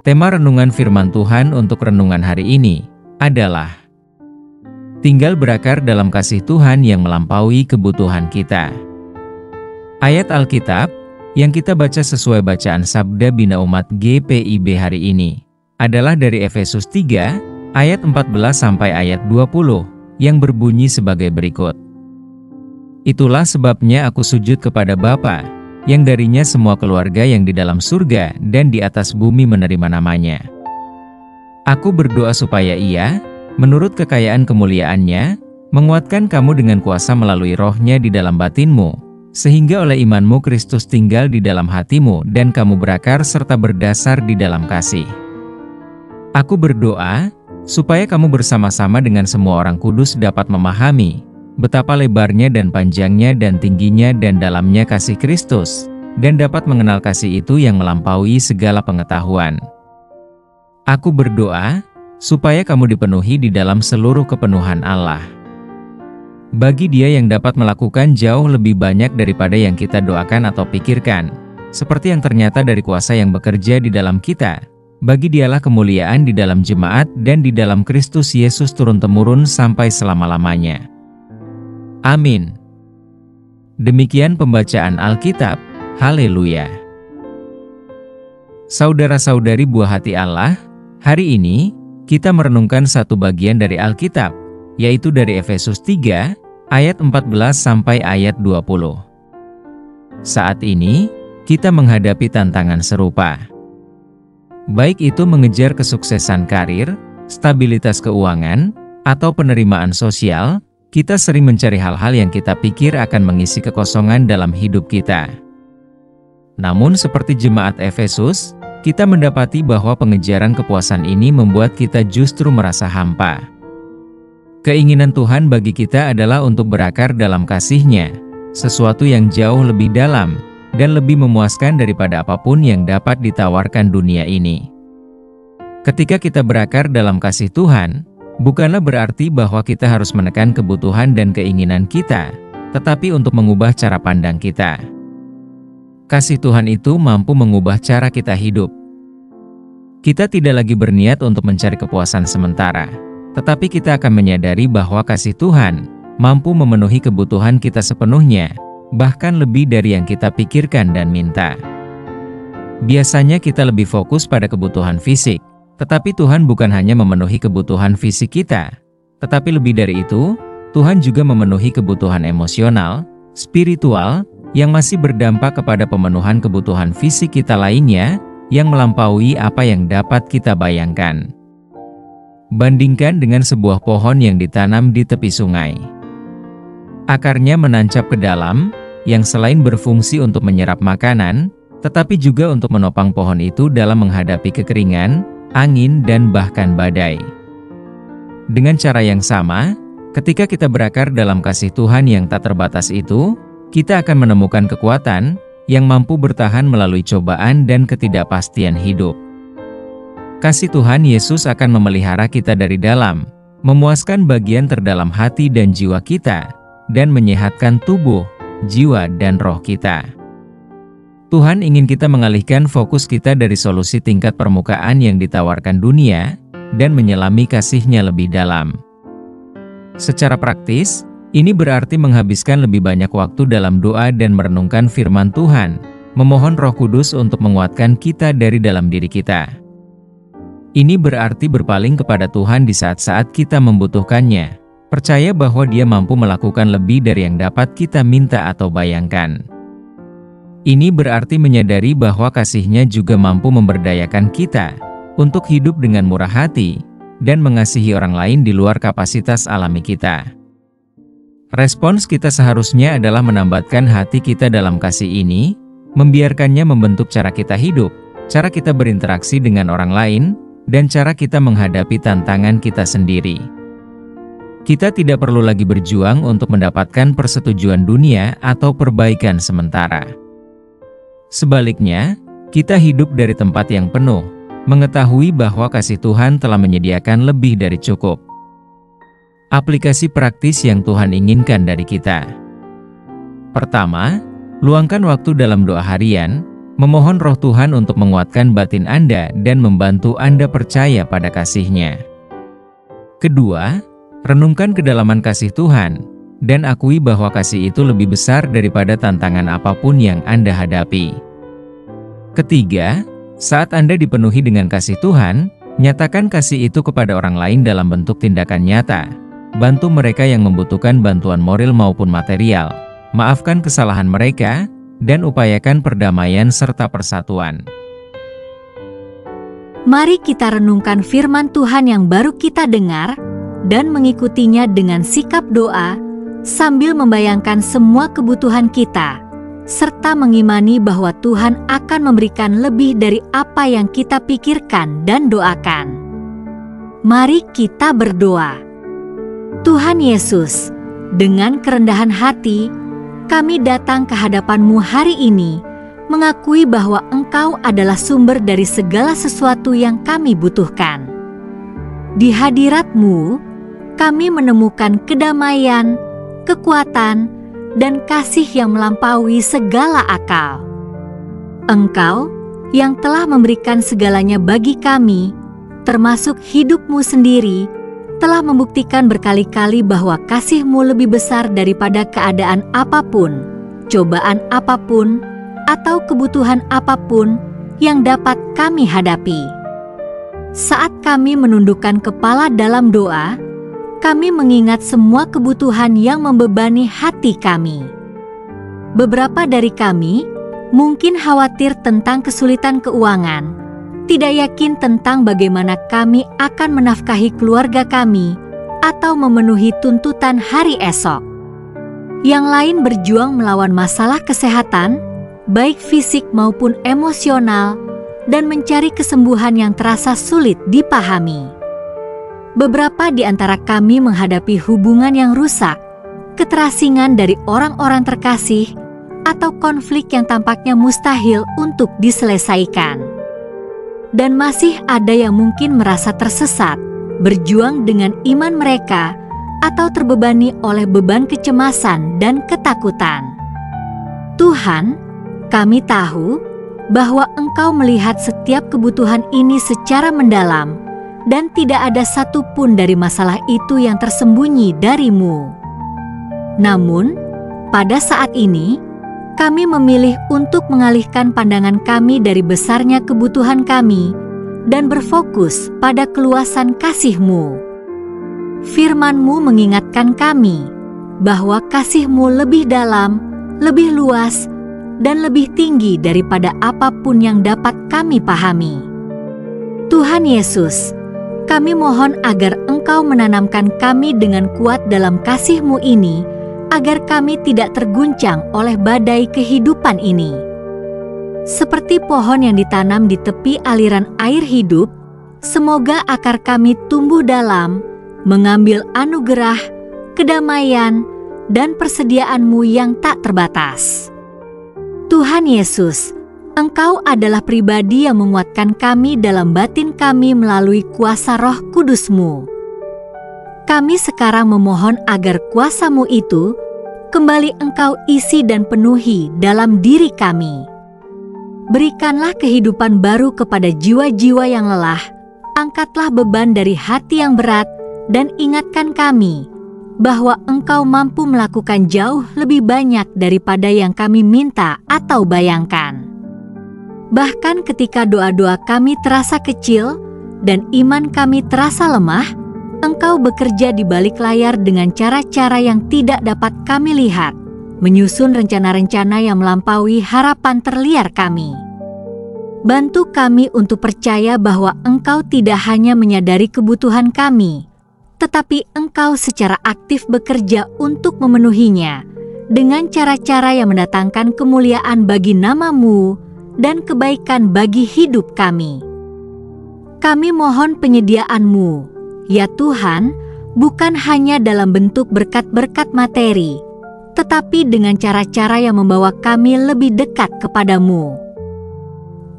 Tema renungan firman Tuhan untuk renungan hari ini adalah tinggal berakar dalam kasih Tuhan yang melampaui kebutuhan kita. Ayat Alkitab yang kita baca sesuai bacaan Sabda Bina Umat GPIB hari ini adalah dari Efesus 3 ayat 14 sampai ayat 20 yang berbunyi sebagai berikut. Itulah sebabnya aku sujud kepada Bapa, yang darinya semua keluarga yang di dalam surga dan di atas bumi menerima namanya. Aku berdoa supaya Ia, menurut kekayaan kemuliaan-Nya, menguatkan kamu dengan kuasa melalui Roh-Nya di dalam batinmu, sehingga oleh imanmu Kristus tinggal di dalam hatimu dan kamu berakar serta berdasar di dalam kasih. Aku berdoa, supaya kamu bersama-sama dengan semua orang kudus dapat memahami betapa lebarnya dan panjangnya dan tingginya dan dalamnya kasih Kristus, dan dapat mengenal kasih itu yang melampaui segala pengetahuan. Aku berdoa, supaya kamu dipenuhi di dalam seluruh kepenuhan Allah. Bagi Dia yang dapat melakukan jauh lebih banyak daripada yang kita doakan atau pikirkan, seperti yang ternyata dari kuasa yang bekerja di dalam kita, bagi Dialah kemuliaan di dalam jemaat dan di dalam Kristus Yesus turun-temurun sampai selama-lamanya. Amin. Demikian pembacaan Alkitab. Haleluya. Saudara-saudari buah hati Allah, hari ini kita merenungkan satu bagian dari Alkitab, yaitu dari Efesus 3 ayat 14 sampai ayat 20. Saat ini kita menghadapi tantangan serupa. Baik itu mengejar kesuksesan karir, stabilitas keuangan, atau penerimaan sosial, kita sering mencari hal-hal yang kita pikir akan mengisi kekosongan dalam hidup kita. Namun seperti jemaat Efesus, kita mendapati bahwa pengejaran kepuasan ini membuat kita justru merasa hampa. Keinginan Tuhan bagi kita adalah untuk berakar dalam kasih-Nya, sesuatu yang jauh lebih dalam dan lebih memuaskan daripada apapun yang dapat ditawarkan dunia ini. Ketika kita berakar dalam kasih Tuhan, bukanlah berarti bahwa kita harus menekan kebutuhan dan keinginan kita, tetapi untuk mengubah cara pandang kita. Kasih Tuhan itu mampu mengubah cara kita hidup. Kita tidak lagi berniat untuk mencari kepuasan sementara, tetapi kita akan menyadari bahwa kasih Tuhan mampu memenuhi kebutuhan kita sepenuhnya, bahkan lebih dari yang kita pikirkan dan minta. Biasanya kita lebih fokus pada kebutuhan fisik, tetapi Tuhan bukan hanya memenuhi kebutuhan fisik kita, tetapi lebih dari itu, Tuhan juga memenuhi kebutuhan emosional, spiritual, yang masih berdampak kepada pemenuhan kebutuhan fisik kita lainnya, yang melampaui apa yang dapat kita bayangkan. Bandingkan dengan sebuah pohon yang ditanam di tepi sungai. Akarnya menancap ke dalam, yang selain berfungsi untuk menyerap makanan, tetapi juga untuk menopang pohon itu dalam menghadapi kekeringan, angin, dan bahkan badai. Dengan cara yang sama, ketika kita berakar dalam kasih Tuhan yang tak terbatas itu, kita akan menemukan kekuatan yang mampu bertahan melalui cobaan dan ketidakpastian hidup. Kasih Tuhan Yesus akan memelihara kita dari dalam, memuaskan bagian terdalam hati dan jiwa kita, dan menyehatkan tubuh, jiwa, dan roh kita. Tuhan ingin kita mengalihkan fokus kita dari solusi tingkat permukaan yang ditawarkan dunia, dan menyelami kasih-Nya lebih dalam. Secara praktis, ini berarti menghabiskan lebih banyak waktu dalam doa dan merenungkan firman Tuhan, memohon Roh Kudus untuk menguatkan kita dari dalam diri kita. Ini berarti berpaling kepada Tuhan di saat-saat kita membutuhkannya, percaya bahwa Dia mampu melakukan lebih dari yang dapat kita minta atau bayangkan. Ini berarti menyadari bahwa kasih-Nya juga mampu memberdayakan kita untuk hidup dengan murah hati dan mengasihi orang lain di luar kapasitas alami kita. Respons kita seharusnya adalah menambatkan hati kita dalam kasih ini, membiarkannya membentuk cara kita hidup, cara kita berinteraksi dengan orang lain, dan cara kita menghadapi tantangan kita sendiri. Kita tidak perlu lagi berjuang untuk mendapatkan persetujuan dunia atau perbaikan sementara. Sebaliknya, kita hidup dari tempat yang penuh, mengetahui bahwa kasih Tuhan telah menyediakan lebih dari cukup. Aplikasi praktis yang Tuhan inginkan dari kita. Pertama, luangkan waktu dalam doa harian, memohon Roh Tuhan untuk menguatkan batin Anda dan membantu Anda percaya pada kasih-Nya. Kedua, renungkan kedalaman kasih Tuhan, dan akui bahwa kasih itu lebih besar daripada tantangan apapun yang Anda hadapi. Ketiga, saat Anda dipenuhi dengan kasih Tuhan, nyatakan kasih itu kepada orang lain dalam bentuk tindakan nyata. Bantu mereka yang membutuhkan bantuan moral maupun material, maafkan kesalahan mereka, dan upayakan perdamaian serta persatuan. Mari kita renungkan firman Tuhan yang baru kita dengar dan mengikutinya dengan sikap doa sambil membayangkan semua kebutuhan kita, serta mengimani bahwa Tuhan akan memberikan lebih dari apa yang kita pikirkan dan doakan. Mari kita berdoa. Tuhan Yesus, dengan kerendahan hati, kami datang ke hadapan-Mu hari ini, mengakui bahwa Engkau adalah sumber dari segala sesuatu yang kami butuhkan. Di hadirat-Mu, kami menemukan kedamaian, kekuatan, dan kasih yang melampaui segala akal. Engkau yang telah memberikan segalanya bagi kami, termasuk hidup-Mu sendiri, telah membuktikan berkali-kali bahwa kasih-Mu lebih besar daripada keadaan apapun, cobaan apapun, atau kebutuhan apapun yang dapat kami hadapi. Saat kami menundukkan kepala dalam doa, kami mengingat semua kebutuhan yang membebani hati kami. Beberapa dari kami mungkin khawatir tentang kesulitan keuangan, tidak yakin tentang bagaimana kami akan menafkahi keluarga kami atau memenuhi tuntutan hari esok. Yang lain berjuang melawan masalah kesehatan, baik fisik maupun emosional, dan mencari kesembuhan yang terasa sulit dipahami. Beberapa di antara kami menghadapi hubungan yang rusak, keterasingan dari orang-orang terkasih, atau konflik yang tampaknya mustahil untuk diselesaikan. Dan masih ada yang mungkin merasa tersesat, berjuang dengan iman mereka, atau terbebani oleh beban kecemasan dan ketakutan. Tuhan, kami tahu bahwa Engkau melihat setiap kebutuhan ini secara mendalam, dan tidak ada satupun dari masalah itu yang tersembunyi dari-Mu. Namun, pada saat ini, kami memilih untuk mengalihkan pandangan kami dari besarnya kebutuhan kami dan berfokus pada keluasan kasih-Mu. Firman-Mu mengingatkan kami bahwa kasih-Mu lebih dalam, lebih luas, dan lebih tinggi daripada apapun yang dapat kami pahami. Tuhan Yesus, kami mohon agar Engkau menanamkan kami dengan kuat dalam kasih-Mu ini, agar kami tidak terguncang oleh badai kehidupan ini. Seperti pohon yang ditanam di tepi aliran air hidup, semoga akar kami tumbuh dalam, mengambil anugerah, kedamaian, dan persediaan-Mu yang tak terbatas. Tuhan Yesus, Engkau adalah pribadi yang menguatkan kami dalam batin kami melalui kuasa Roh Kudus-Mu. Kami sekarang memohon agar kuasa-Mu itu kembali Engkau isi dan penuhi dalam diri kami. Berikanlah kehidupan baru kepada jiwa-jiwa yang lelah, angkatlah beban dari hati yang berat, dan ingatkan kami bahwa Engkau mampu melakukan jauh lebih banyak daripada yang kami minta atau bayangkan. Bahkan ketika doa-doa kami terasa kecil dan iman kami terasa lemah, Engkau bekerja di balik layar dengan cara-cara yang tidak dapat kami lihat, menyusun rencana-rencana yang melampaui harapan terliar kami. Bantu kami untuk percaya bahwa Engkau tidak hanya menyadari kebutuhan kami, tetapi Engkau secara aktif bekerja untuk memenuhinya dengan cara-cara yang mendatangkan kemuliaan bagi nama-Mu dan kebaikan bagi hidup kami. Kami mohon penyediaan-Mu, ya Tuhan, bukan hanya dalam bentuk berkat-berkat materi, tetapi dengan cara-cara yang membawa kami lebih dekat kepadamu.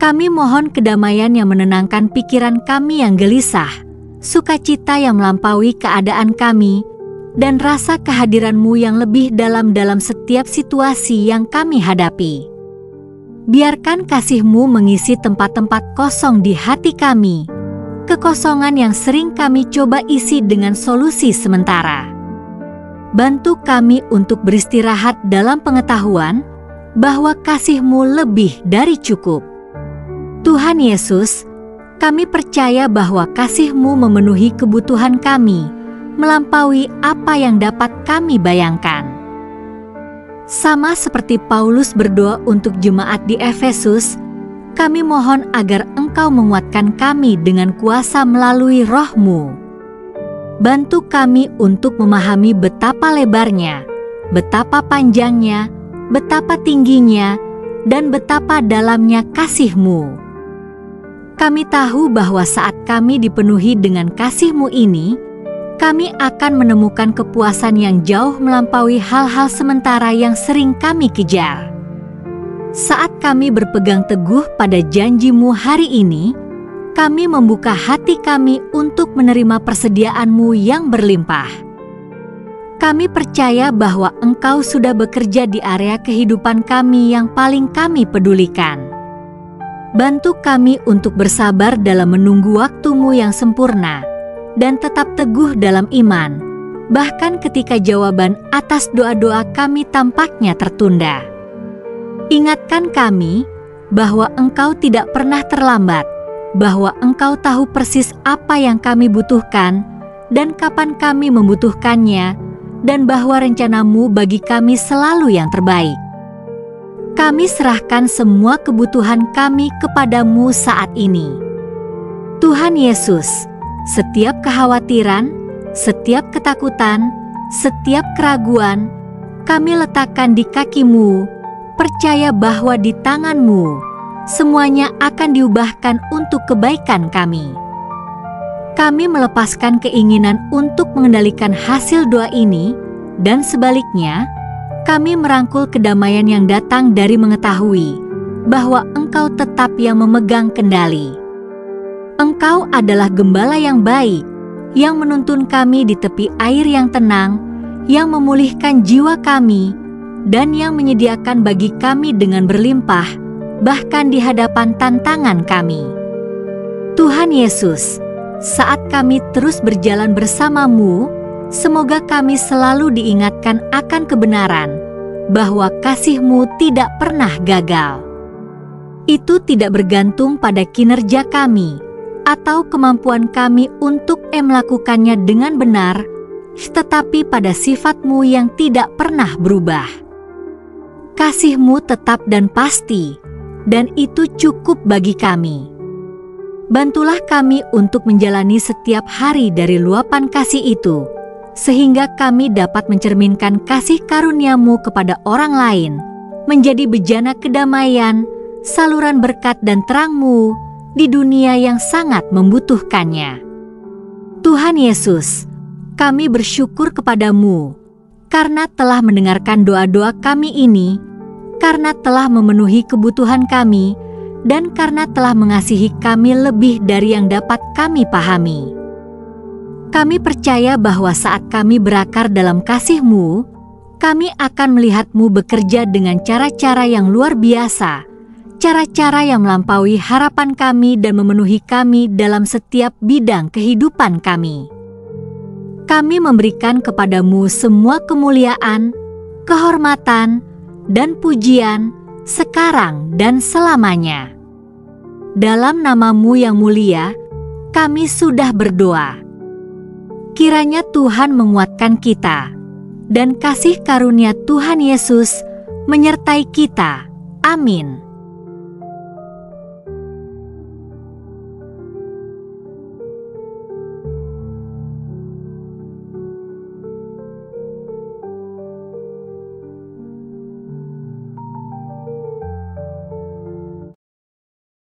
Kami mohon kedamaian yang menenangkan pikiran kami yang gelisah, sukacita yang melampaui keadaan kami, dan rasa kehadiran-Mu yang lebih dalam setiap situasi yang kami hadapi. Biarkan kasih-Mu mengisi tempat-tempat kosong di hati kami, kekosongan yang sering kami coba isi dengan solusi sementara. Bantu kami untuk beristirahat dalam pengetahuan bahwa kasih-Mu lebih dari cukup. Tuhan Yesus, kami percaya bahwa kasih-Mu memenuhi kebutuhan kami, melampaui apa yang dapat kami bayangkan. Sama seperti Paulus berdoa untuk jemaat di Efesus, kami mohon agar Engkau menguatkan kami dengan kuasa melalui Roh-Mu. Bantu kami untuk memahami betapa lebarnya, betapa panjangnya, betapa tingginya, dan betapa dalamnya kasih-Mu. Kami tahu bahwa saat kami dipenuhi dengan kasih-Mu ini, kami akan menemukan kepuasan yang jauh melampaui hal-hal sementara yang sering kami kejar. Saat kami berpegang teguh pada janji-Mu hari ini, kami membuka hati kami untuk menerima persediaan-Mu yang berlimpah. Kami percaya bahwa Engkau sudah bekerja di area kehidupan kami yang paling kami pedulikan. Bantu kami untuk bersabar dalam menunggu waktu-Mu yang sempurna, dan tetap teguh dalam iman, bahkan ketika jawaban atas doa-doa kami tampaknya tertunda. Ingatkan kami bahwa Engkau tidak pernah terlambat, bahwa Engkau tahu persis apa yang kami butuhkan dan kapan kami membutuhkannya, dan bahwa rencana-Mu bagi kami selalu yang terbaik. Kami serahkan semua kebutuhan kami kepada-Mu saat ini. Tuhan Yesus, setiap kekhawatiran, setiap ketakutan, setiap keraguan, kami letakkan di kaki-Mu, percaya bahwa di tangan-Mu, semuanya akan diubahkan untuk kebaikan kami. Kami melepaskan keinginan untuk mengendalikan hasil doa ini, dan sebaliknya, kami merangkul kedamaian yang datang dari mengetahui bahwa Engkau tetap yang memegang kendali. Engkau adalah gembala yang baik, yang menuntun kami di tepi air yang tenang, yang memulihkan jiwa kami, dan yang menyediakan bagi kami dengan berlimpah, bahkan di hadapan tantangan kami. Tuhan Yesus, saat kami terus berjalan bersama-Mu, semoga kami selalu diingatkan akan kebenaran, bahwa kasih-Mu tidak pernah gagal. Itu tidak bergantung pada kinerja kami, atau kemampuan kami untuk melakukannya dengan benar, tetapi pada sifat-Mu yang tidak pernah berubah. Kasih-Mu tetap dan pasti, dan itu cukup bagi kami. Bantulah kami untuk menjalani setiap hari dari luapan kasih itu, sehingga kami dapat mencerminkan kasih karunia-Mu kepada orang lain, menjadi bejana kedamaian, saluran berkat dan terang-Mu, di dunia yang sangat membutuhkannya. Tuhan Yesus, kami bersyukur kepada-Mu, karena telah mendengarkan doa-doa kami ini, karena telah memenuhi kebutuhan kami, dan karena telah mengasihi kami lebih dari yang dapat kami pahami. Kami percaya bahwa saat kami berakar dalam kasih-Mu, kami akan melihat-Mu bekerja dengan cara-cara yang luar biasa, cara-cara yang melampaui harapan kami dan memenuhi kami dalam setiap bidang kehidupan kami. Kami memberikan kepada-Mu semua kemuliaan, kehormatan, dan pujian sekarang dan selamanya. Dalam nama-Mu yang mulia, kami sudah berdoa. Kiranya Tuhan menguatkan kita, dan kasih karunia Tuhan Yesus menyertai kita. Amin.